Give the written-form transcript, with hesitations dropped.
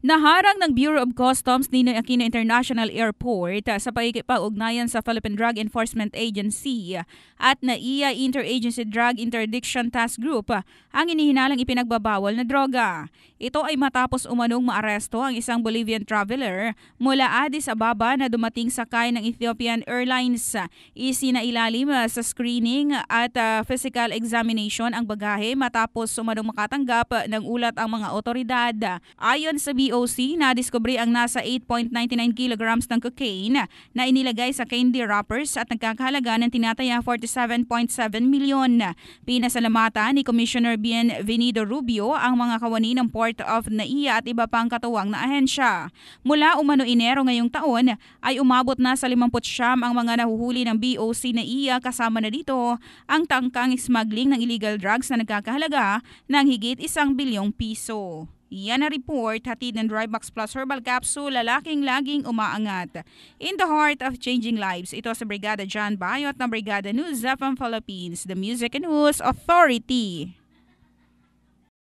Naharang ng Bureau of Customs Ninoy Aquino International Airport sa pakikipag-ugnayan sa Philippine Drug Enforcement Agency at NAIA Interagency Drug Interdiction Task Group ang inihinalang ipinagbabawal na droga. Ito ay matapos umanong maaresto ang isang Bolivian traveler mula Addis Ababa na dumating sakay ng Ethiopian Airlines. Isinailalim sa screening at physical examination ang bagahe matapos umanong makatanggap ng ulat ang mga otoridad. Ayon sa BOC, nadiskubre ang nasa 8.99 kilograms ng cocaine na inilagay sa candy wrappers at nagkakahalaga ng tinataya 47.7 milyon. Pinasalamatan ni Commissioner Bienvenido Rubio ang mga kawani ng Port of NAIA at iba pang katuwang na ahensya. Mula umano Enero ngayong taon ay umabot na sa 59 ang mga nahuhuli ng BOC NAIA, kasama na dito ang tangkang smuggling ng illegal drugs na nagkakahalaga ng higit 1 bilyong piso. Yan na report, hatid ng Drybox Plus Herbal Capsule, lalaking laging umaangat. In the heart of changing lives, ito sa Brigada John Bayot ng Brigada News FM Philippines, the Music and News Authority.